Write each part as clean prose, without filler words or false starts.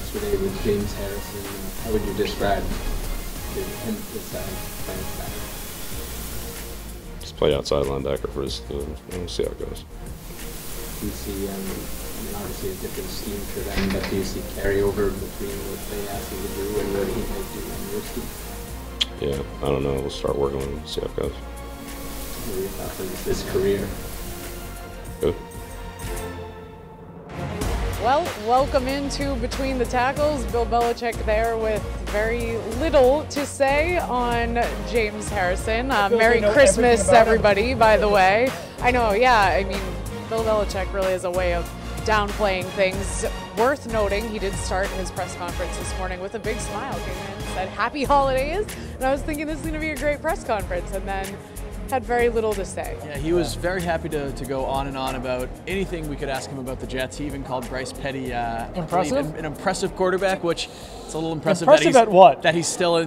yesterday with James Harrison. How would you describe his playing style? Just play outside linebacker for his team. We'll see how it goes. Do you see, obviously a different scheme for them, but do you see carryover between what they ask you to do and what he might do on your scheme? Yeah, I don't know. We'll start working on it and see how it goes. What are your thoughts on his career? Good. Well, welcome into Between the Tackles. Bill Belichick there with very little to say on James Harrison. Merry Christmas, everybody, by the way. I know, yeah, I mean, Bill Belichick really has a way of downplaying things. Worth noting, he did start his press conference this morning with a big smile. Came in, said, "Happy holidays," and I was thinking this is going to be a great press conference, and then had very little to say. Yeah, he was very happy to go on and on about anything we could ask him about the Jets. He even called Bryce Petty an impressive quarterback, which it's a little impressive that he's still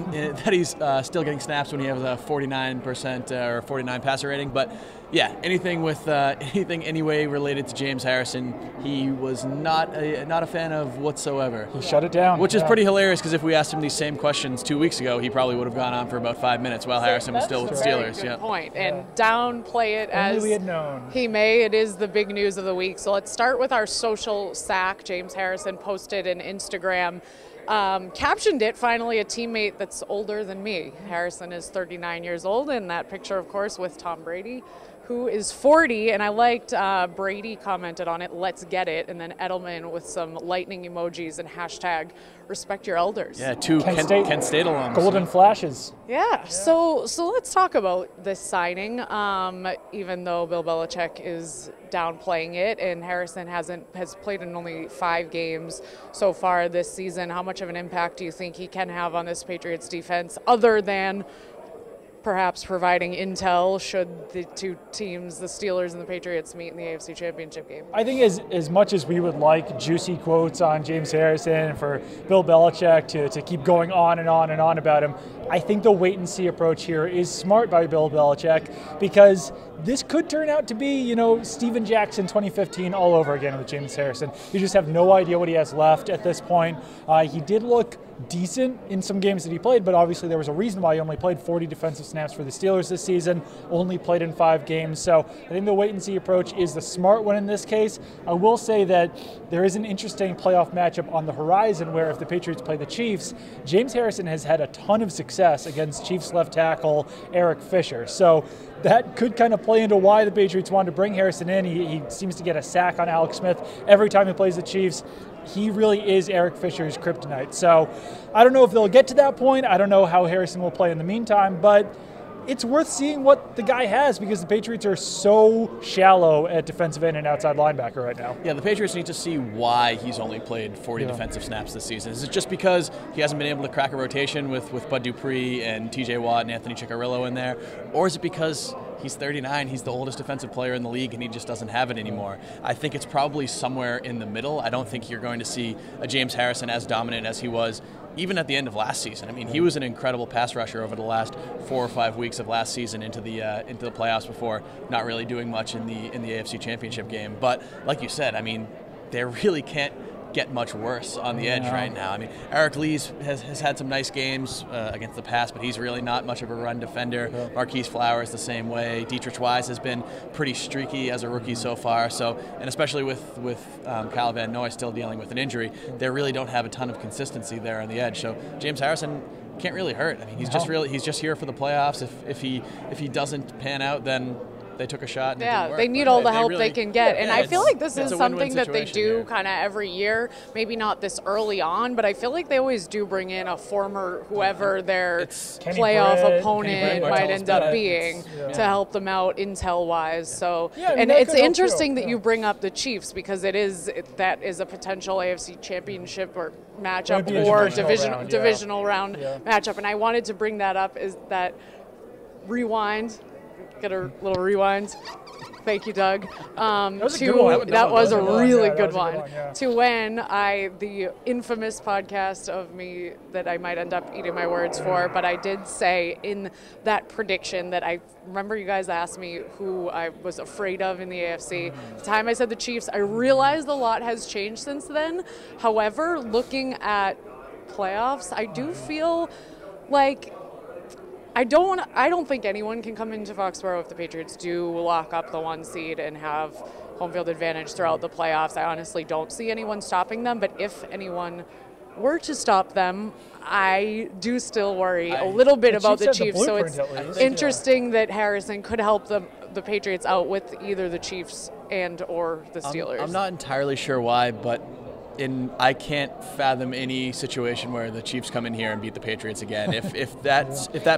still getting snaps when he has a 49% or 49 passer rating. But yeah, anything with anything anyway related to James Harrison, he was not a fan of whatsoever. He shut it down, which is pretty hilarious because if we asked him these same questions 2 weeks ago, he probably would have gone on for about 5 minutes while Harrison was still with the Steelers. Good point. And downplay it as we had known. He may. It is the big news of the week. So let's start with our social sack. James Harrison posted an Instagram. Captioned it, finally, a teammate that's older than me. Harrison is 39 years old, and that picture, of course, with Tom Brady, who is 40, and I liked Brady commented on it, "Let's get it," and then Edelman with some lightning emojis and hashtag respect your elders. Yeah, two Kent State alums. Golden flashes. Yeah, so let's talk about this signing. Even though Bill Belichick is downplaying it, and Harrison has played in only 5 games so far this season, how much of an impact do you think he can have on this Patriots defense, other than perhaps providing intel should the two teams, the Steelers and the Patriots, meet in the AFC Championship game? I think as much as we would like juicy quotes on James Harrison for Bill Belichick to keep going on and on and on about him, I think the wait-and-see approach here is smart by Bill Belichick, because this could turn out to be, Steven Jackson 2015 all over again with James Harrison. You just have no idea what he has left at this point. He did look decent in some games that he played, but obviously there was a reason why he only played 40 defensive snaps for the Steelers this season, only played in 5 games. So I think the wait-and-see approach is the smart one in this case. I will say that there is an interesting playoff matchup on the horizon where if the Patriots play the Chiefs, James Harrison has had a ton of success against Chiefs left tackle Eric Fisher. So that could kind of play into why the Patriots wanted to bring Harrison in. He seems to get a sack on Alex Smith every time he plays the Chiefs. He really is Eric Fisher's kryptonite. So I don't know if they'll get to that point. I don't know how Harrison will play in the meantime, but it's worth seeing what the guy has, because the Patriots are so shallow at defensive end and outside linebacker right now. Yeah, the Patriots need to see why he's only played 40 defensive snaps this season. Is it just because he hasn't been able to crack a rotation with Bud Dupree and TJ Watt and Anthony Ciccarello in there? Or is it because he's 39, he's the oldest defensive player in the league, and he just doesn't have it anymore? I think it's probably somewhere in the middle. I don't think you're going to see a James Harrison as dominant as he was even at the end of last season. I mean, he was an incredible pass rusher over the last 4 or 5 weeks of last season into the playoffs before not really doing much in the AFC Championship game. But like you said, I mean, they really can't get much worse on the edge right now. I mean, Eric Lee's has had some nice games against the pass, but he's really not much of a run defender. Yeah. Marquise Flowers the same way. Dietrich Wise has been pretty streaky as a rookie so far. So, and especially with Kyle Van Noy still dealing with an injury, they really don't have a ton of consistency there on the edge. So James Harrison can't really hurt. I mean, he's just here for the playoffs. If he doesn't pan out, then they took a shot and it didn't work. They need all the help they can get. And I feel like this is something that they do kind of every year, maybe not this early on, but I feel like they always do bring in a former whoever their playoff opponent might end up being to help them out intel-wise. So, and it's interesting that you bring up the Chiefs, because that is a potential AFC Championship or matchup or divisional round matchup. And I wanted to bring that up, is that rewind. Get a little rewind. Thank you, Doug. That was a good one. That was a really Yeah, good that was a one. yeah. To when the infamous podcast of me that I might end up eating my words for, but I did say in that prediction that I remember you guys asked me who I was afraid of in the AFC. The time I said the Chiefs, I realized a lot has changed since then. However, looking at playoffs, I do feel like I don't think anyone can come into Foxborough if the Patriots do lock up the 1 seed and have home field advantage throughout the playoffs. I honestly don't see anyone stopping them, but if anyone were to stop them, I do still worry a little bit about the Chiefs. So it's interesting that Harrison could help the Patriots out with either the Chiefs and or the Steelers. I'm not entirely sure why, but I can't fathom any situation where the Chiefs come in here and beat the Patriots again. If that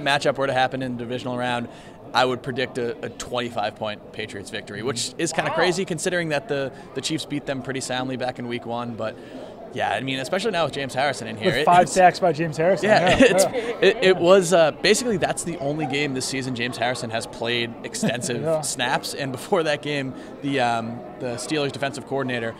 matchup were to happen in the divisional round, I would predict a 25-point Patriots victory, which is kind of crazy considering that the Chiefs beat them pretty soundly back in Week 1. But yeah, I mean, especially now with James Harrison in here. With 5 sacks by James Harrison. It was basically that's the only game this season James Harrison has played extensive snaps. And before that game, the Steelers defensive coordinator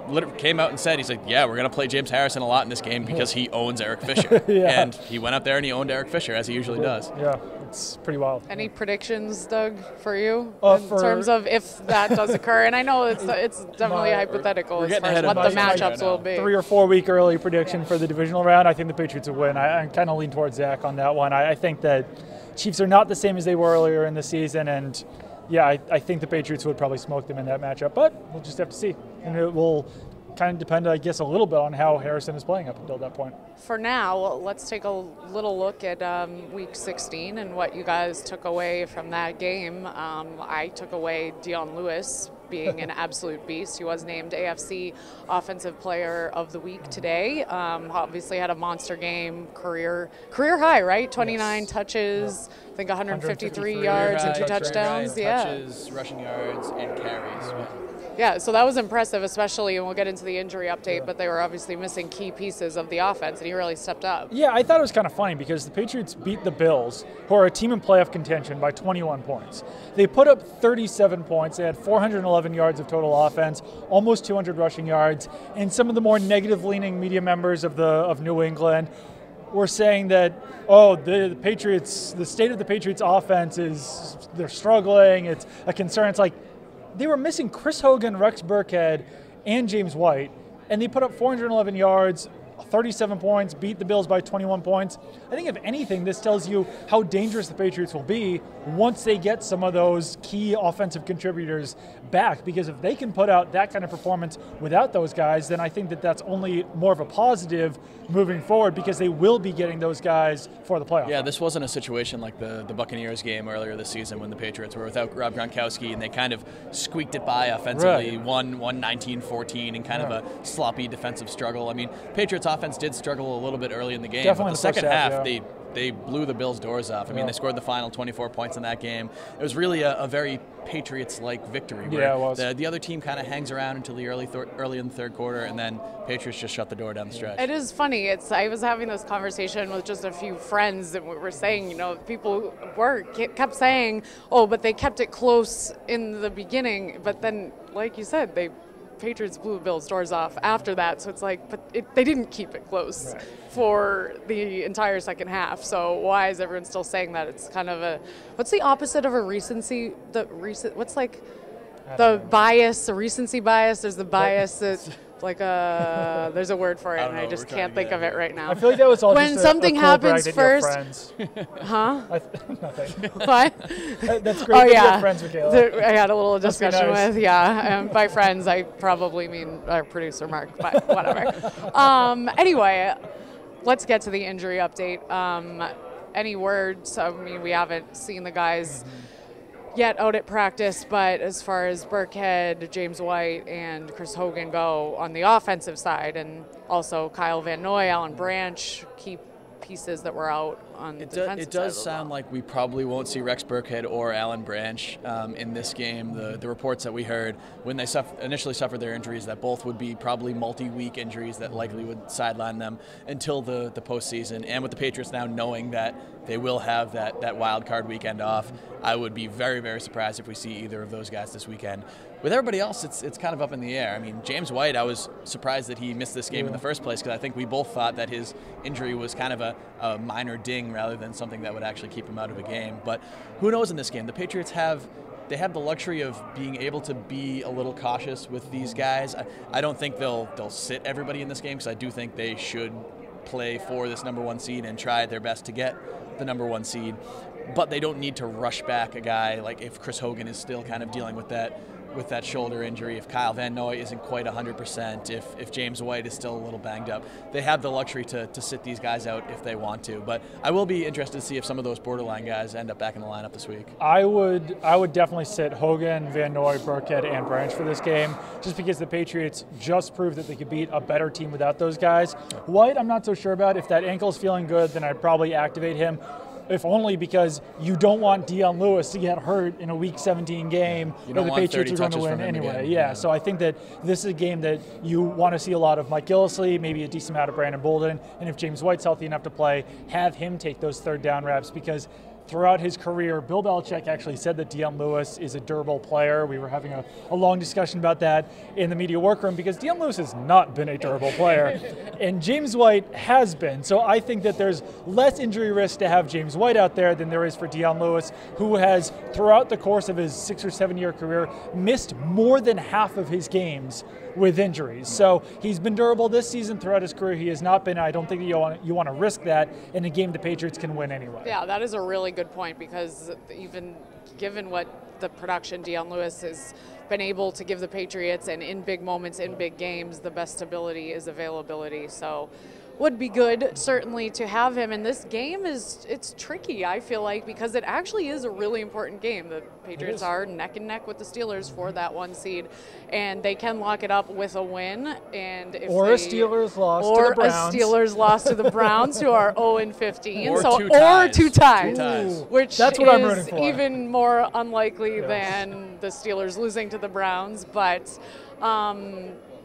literally came out and said, he's like, yeah, we're going to play James Harrison a lot in this game because he owns Eric Fisher. And he went out there and he owned Eric Fisher, as he usually does. Yeah, it's pretty wild. Any predictions, Doug, for you in terms of if that does occur? And I know it's definitely hypothetical as far as what the matchups will be. 3 or 4 week early prediction for the divisional round. I think the Patriots will win. I kind of lean towards Zach on that one. I think that Chiefs are not the same as they were earlier in the season, and yeah, I think the Patriots would probably smoke them in that matchup, but we'll just have to see. And it will kind of depend, I guess, a little bit on how Harrison is playing up until that point. For now, let's take a little look at Week 16 and what you guys took away from that game. I took away Dion Lewis being an absolute beast. He was named AFC Offensive Player of the Week today. Obviously had a monster game, career high, right? 29 touches, I think 153 yards and 2 touchdowns. Touches, rushing yards, and carries. Yeah, so that was impressive, especially, and we'll get into the injury update, but they were obviously missing key pieces of the offense, and he really stepped up. Yeah, I thought it was kind of funny because the Patriots beat the Bills, who are a team in playoff contention, by 21 points. They put up 37 points. They had 411 yards of total offense, almost 200 rushing yards, and some of the more negative-leaning media members of New England were saying that, the Patriots, the state of the Patriots offense they're struggling, it's a concern. It's like, they were missing Chris Hogan, Rex Burkhead, and James White, and they put up 411 yards, 37 points, beat the Bills by 21 points. I think if anything, this tells you how dangerous the Patriots will be once they get some of those key offensive contributors back, because if they can put out that kind of performance without those guys, then I think that that's only more of a positive moving forward, because they will be getting those guys for the playoffs. Yeah, this wasn't a situation like the Buccaneers game earlier this season when the Patriots were without Rob Gronkowski and they kind of squeaked it by offensively, won 19-14 in kind of a sloppy defensive struggle. I mean, Patriots offense did struggle a little bit early in the game, definitely but the second half, they blew the Bills' doors off. I mean, they scored the final 24 points in that game. It was really a very Patriots-like victory. Where it was. The other team kind of hangs around until the early in the third quarter, and then Patriots just shut the door down the stretch. It is funny. I was having this conversation with just a few friends, and we were saying, people kept saying, but they kept it close in the beginning, but then, like you said, Patriots blew the Bills' doors off after that, so it's like, but they didn't keep it close for the entire second half. So why is everyone still saying that? It's kind of what's the opposite of a recency? What's like the bias, a recency bias? There's the biase that like there's a word for it, and I just can't think of it right now. I feel like that was all when just something happens first. Huh? Nothing. What? That's great. Oh, yeah. Friends, Michaela. I had a little discussion with. Yeah, by friends I probably mean our producer Marc, but whatever. Anyway, let's get to the injury update. Any words? I mean, we haven't seen the guys yet out at practice, but as far as Burkhead, James White, and Chris Hogan go on the offensive side, and also Kyle Van Noy, Alan Branch keep pieces that were out on the defensive It does side sound like we probably won't see Rex Burkhead or Alan Branch in this game. The reports that we heard when they initially suffered their injuries, that both would be probably multi-week injuries that likely would sideline them until the postseason. And with the Patriots now knowing that they will have that wild card weekend off, I would be very, very surprised if we see either of those guys this weekend. With everybody else, it's kind of up in the air. I mean, James White, I was surprised that he missed this game in the first place, because I think we both thought that his injury was kind of a minor ding rather than something that would actually keep him out of a game. But who knows in this game? The Patriots have the luxury of being able to be a little cautious with these guys. I don't think they'll sit everybody in this game, because I do think they should play for this number 1 seed and try their best to get the number 1 seed. But they don't need to rush back a guy like if Chris Hogan is still kind of dealing with that shoulder injury, if Kyle Van Noy isn't quite 100%, if James White is still a little banged up. They have the luxury to sit these guys out if they want to. But I will be interested to see if some of those borderline guys end up back in the lineup this week. I would definitely sit Hogan, Van Noy, Burkhead, and Branch for this game, just because the Patriots just proved that they could beat a better team without those guys. White, I'm not so sure about. If that ankle's feeling good, then I'd probably activate him, if only because you don't want Dion Lewis to get hurt in a Week 17 game where the Patriots are going to win anyway. Yeah, so I think that this is a game that you want to see a lot of Mike Gillislee, maybe a decent amount of Brandon Bolden, and if James White's healthy enough to play, have him take those third down reps, because throughout his career, Bill Belichick actually said that Dion Lewis is a durable player. We were having a long discussion about that in the media workroom, because Dion Lewis has not been a durable player, and James White has been. So I think that there's less injury risk to have James White out there than there is for Dion Lewis, who has, throughout the course of his 6 or 7 year career, missed more than half of his games with injuries. So he's been durable this season. Throughout his career, he has not been. I don't think you want to risk that in a game the Patriots can win anyway. Yeah, that is a really good point, because even given what the production Dion Lewis has been able to give the Patriots, and in big moments, in big games, the best ability is availability. So would be good, certainly, to have him. And this game it's tricky, I feel like, because it actually is a really important game. The Patriots are neck and neck with the Steelers for that 1 seed, and they can lock it up with a win. And if a Steelers loss to the Browns. Or a Steelers loss to the Browns, who are 0-15. Or two ties. Which That's what I'm rooting is for. Even more unlikely than the Steelers losing to the Browns. But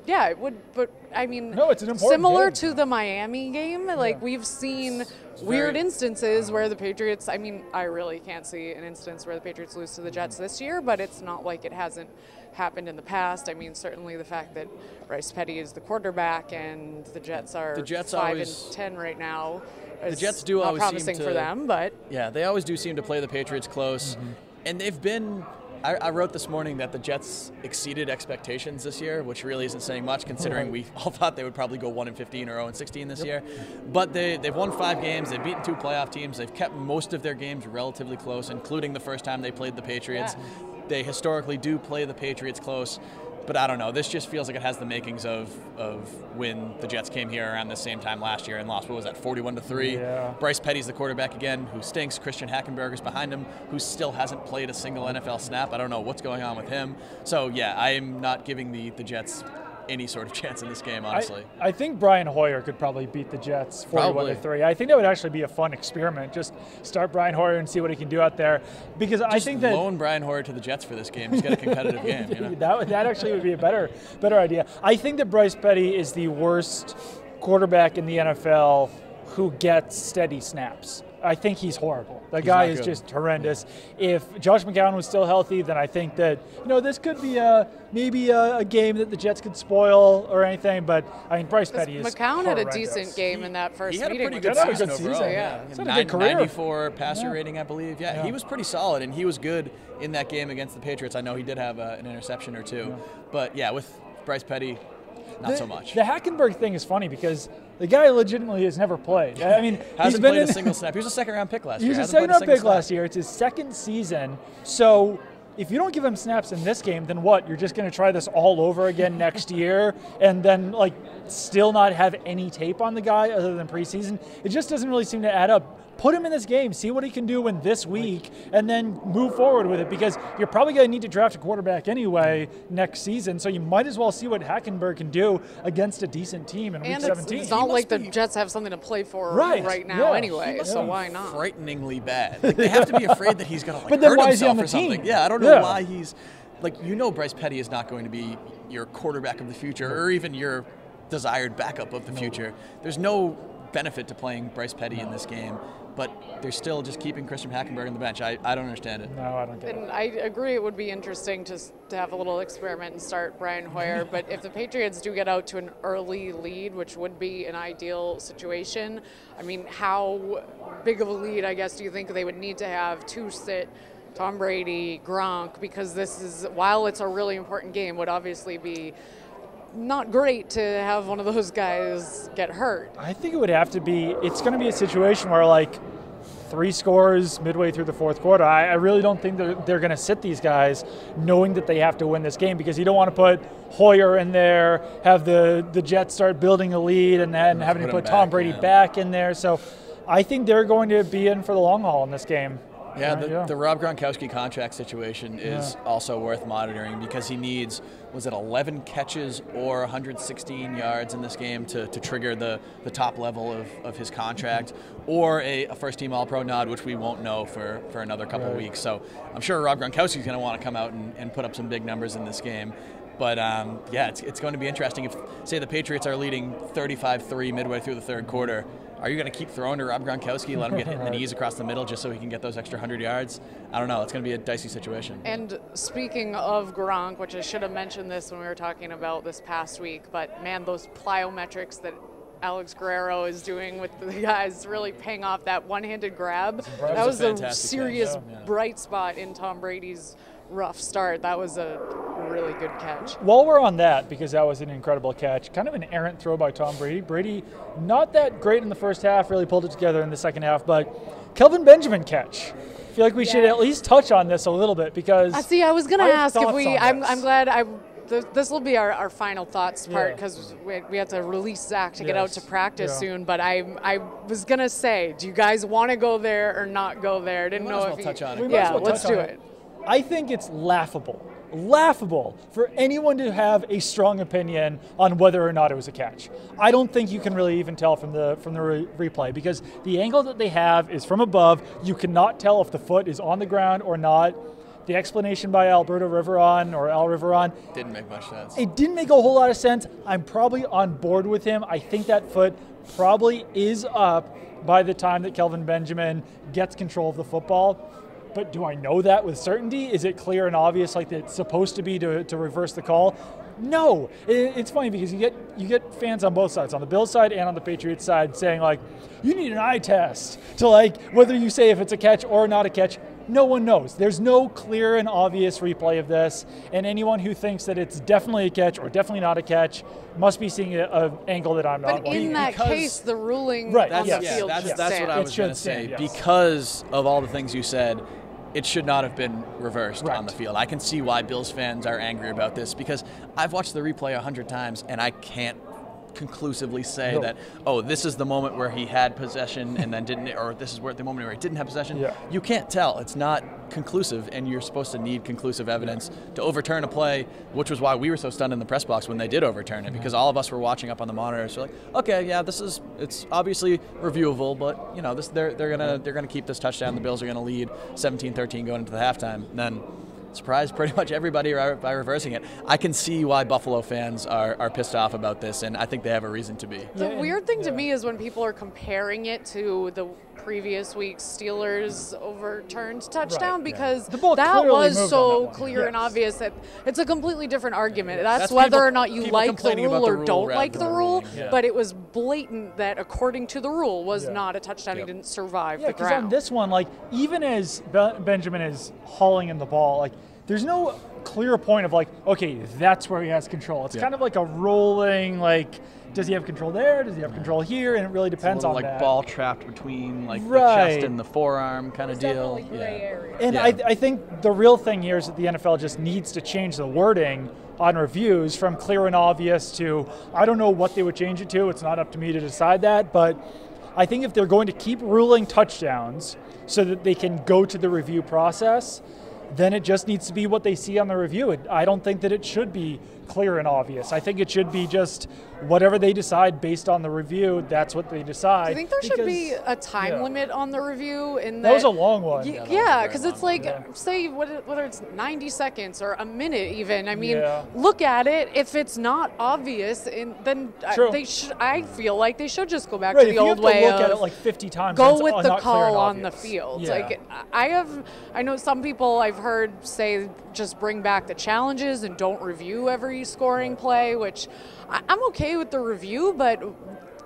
yeah, it would, but I mean, no, it's an important similar game. to the Miami game, like we've seen weird instances where the Patriots, I mean, I really can't see an instance where the Patriots lose to the Jets this year, but it's not like it hasn't happened in the past. I mean, certainly the fact that Bryce Petty is the quarterback and the Jets are 5-10 right now. The Jets do always promising seem to, for them, but yeah, they always do seem to play the Patriots close, and they've been. I wrote this morning that the Jets exceeded expectations this year, which really isn't saying much, considering we all thought they would probably go 1-15 or 0-16 this year. But they've won 5 games. They've beaten 2 playoff teams. They've kept most of their games relatively close, including the first time they played the Patriots. They historically do play the Patriots close. But I don't know. This just feels like it has the makings of when the Jets came here around the same time last year and lost. What was that, 41-3? Yeah. Bryce Petty's the quarterback again, who stinks. Christian Hackenberger's behind him, who still hasn't played a single NFL snap. I don't know what's going on with him. So yeah, I am not giving the Jets any sort of chance in this game, honestly. I think Brian Hoyer could probably beat the Jets 41-3. I think that would actually be a fun experiment. Just start Brian Hoyer and see what he can do out there. Because I think that loan Brian Hoyer to the Jets for this game. He's got a competitive game. You know? that actually would be a better idea. I think that Bryce Petty is the worst quarterback in the NFL who gets steady snaps. I think he's horrible. The guy is just horrendous. If Josh McCown was still healthy, then I think that this could be maybe a game that the Jets could spoil or anything. But I mean, Bryce Petty is McCown had a decent game in that first meeting. He had a pretty good season overall. Yeah, he's had a good career. 94 passer rating, I believe. Yeah, he was pretty solid, and he was good in that game against the Patriots. I know he did have an interception or two, but yeah, with Bryce Petty, not so much. The Hackenberg thing is funny because the guy legitimately has never played. I mean, hasn't played a single snap. He was a second-round pick last year. He was a second-round pick last year. It's his second season. So if you don't give him snaps in this game, then what? You're just going to try this all over again next year and then, still not have any tape on the guy other than preseason? It just doesn't really seem to add up. put him in this game, see what he can do in this week, and then move forward with it, because you're probably going to need to draft a quarterback anyway next season, so you might as well see what Hackenberg can do against a decent team in Week 17. It's not like the Jets have something to play for right now anyway, so why not? Frighteningly bad. Like, they have to be afraid that he's going to But then hurt why is he himself on the or something. team? Yeah, I don't know why he's Bryce Petty is not going to be your quarterback of the future or even your desired backup of the future. There's no benefit to playing Bryce Petty in this game, but they're still just keeping Christian Hackenberg on the bench. I don't understand it. No, I don't get it. And I agree it would be interesting to have a little experiment and start Brian Hoyer, but if the Patriots do get out to an early lead, which would be an ideal situation, I mean, how big of a lead, I guess, do you think they would need to have to sit Tom Brady, Gronk, because this is, while it's a really important game, would obviously be not great to have one of those guys get hurt. I think it would have to be, it's going to be a situation where, like, 3 scores midway through the fourth quarter. I really don't think they're going to sit these guys knowing that they have to win this game, because you don't want to put Hoyer in there, have the Jets start building a lead, and then having to put Tom Brady back in there. So I think they're going to be in for the long haul in this game. Yeah, the Rob Gronkowski contract situation is also worth monitoring, because he needs, 11 catches or 116 yards in this game to trigger the top level of his contract, or a first-team All-Pro nod, which we won't know for another couple weeks. So I'm sure Rob Gronkowski's going to want to come out and put up some big numbers in this game. But, it's going to be interesting if, say, the Patriots are leading 35-3 midway through the third quarter. Are you going to keep throwing to Rob Gronkowski, let him get hit in the knees across the middle just so he can get those extra 100 yards? I don't know. It's going to be a dicey situation. And speaking of Gronk, which I should have mentioned this when we were talking about this past week, but man, those plyometrics that Alex Guerrero is doing with the guys really paying off. That one-handed grab, that was a serious bright spot in Tom Brady's rough start. That was a really good catch. While we're on that, because that was an incredible catch, kind of an errant throw by Tom Brady. Brady, not that great in the first half, really pulled it together in the second half, but Kelvin Benjamin catch. I feel like we should at least touch on this a little bit, because I was going to ask if I'm glad this will be our final thoughts part, because we have to release Zach to get out to practice soon. But I was gonna say, do you guys want to go there or not go there? Didn't know if touch on it. Yeah, let's do it. I think it's laughable for anyone to have a strong opinion on whether or not it was a catch. I don't think you can really even tell from the replay, because the angle that they have is from above. You cannot tell if the foot is on the ground or not. The explanation by Al Riveron didn't make much sense. It didn't make a whole lot of sense. I'm probably on board with him. I think that foot probably is up by the time that Kelvin Benjamin gets control of the football. But do I know that with certainty? Is it clear and obvious like it's supposed to be to reverse the call? No. It's funny because you get fans on both sides, on the Bills side and on the Patriots side, saying like, you need an eye test to like whether you say if it's a catch or not a catch. No one knows. There's no clear and obvious replay of this, and anyone who thinks that it's definitely a catch or definitely not a catch must be seeing an angle that I'm not. But in that case, the ruling on the field that's what I was going to say. Yes. Because of all the things you said, it should not have been reversed on the field. I can see why Bills fans are angry about this, because I've watched the replay 100 times and I can't conclusively say that, oh, this is the moment where he had possession and then didn't, or this is where the moment where he didn't have possession. Yeah. You can't tell. It's not conclusive, and you're supposed to need conclusive evidence to overturn a play, which was why we were so stunned in the press box when they did overturn it, because all of us were watching up on the monitors. We're like, okay, yeah, it's obviously reviewable, but you know, they're gonna keep this touchdown. The Bills are gonna lead 17-13 going into the halftime. And then surprised pretty much everybody by reversing it. I can see why Buffalo fans are pissed off about this, and I think they have a reason to be. The weird thing to me is when people are comparing it to the previous week's Steelers overturned touchdown, because that was so clear and obvious that it's a completely different argument. That's whether or not you like the rule or don't like the rule, but it was blatant that according to the rule was not a touchdown. He didn't survive the ground. Because on this one, like, even as Benjamin is hauling in the ball, like, there's no clear point of like, okay, that's where he has control. It's kind of like a rolling, like, does he have control there? Does he have control here? And it really depends on like that. Ball trapped between like the chest and the forearm kind of deal. And I think the real thing here is that the NFL just needs to change the wording on reviews from clear and obvious to, I don't know what they would change it to. It's not up to me to decide that, but I think if they're going to keep ruling touchdowns so that they can go to the review process, then it just needs to be what they see on the review. I don't think that it should be clear and obvious. I think it should be just whatever they decide based on the review, that's what they decide. I think there should be a time limit on the review. That was a long one. Yeah, because it's like, say, whether it's 90 seconds or a minute even. I mean, look at it. If it's not obvious, then they should. I feel like they should just go back to the old way of look at it like 50 times. Go with the call on the field. Like I know some people I've heard say just bring back the challenges and don't review every scoring play, which I'm okay with the review, but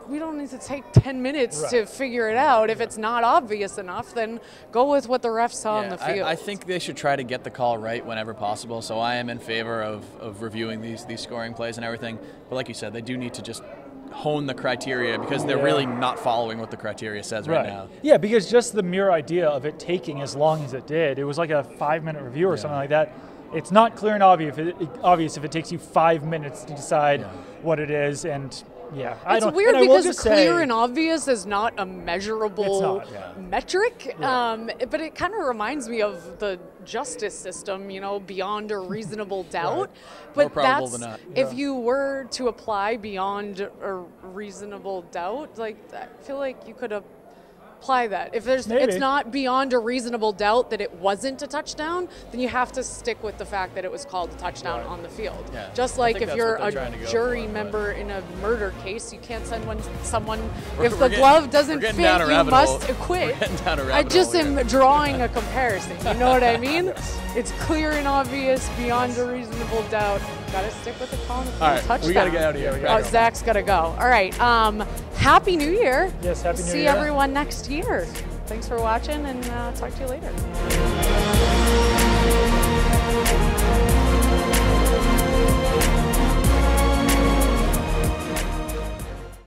we don't need to take 10 minutes to figure it out. If it's not obvious enough, then go with what the refs saw on the field. I think they should try to get the call right whenever possible, so I am in favor of reviewing these scoring plays and everything. But like you said, they do need to just hone the criteria because they're really not following what the criteria says right now. Yeah, because just the mere idea of it taking as long as it did, it was like a 5-minute review or something like that. It's not clear and obvious if it takes you 5 minutes to decide what it is, and it's weird because clear and obvious is not a measurable metric, but it kind of reminds me of the justice system, beyond a reasonable doubt. But probable than not. If you were to apply beyond a reasonable doubt, like I feel like you could apply that. If it's not beyond a reasonable doubt that it wasn't a touchdown, then you have to stick with the fact that it was called a touchdown on the field. Yeah. Just like if you're a jury member in a murder case, you can't send someone if the glove doesn't fit, you must acquit. I just am drawing a comparison. You know what I mean? It's clear and obvious, beyond a reasonable doubt. Gotta stick with the call on the field. All right, touchdown. we gotta get out of here. Oh, Zach's gotta go. All right. Happy New Year. Yes, Happy New Year. See everyone next year. Thanks for watching, and talk to you later.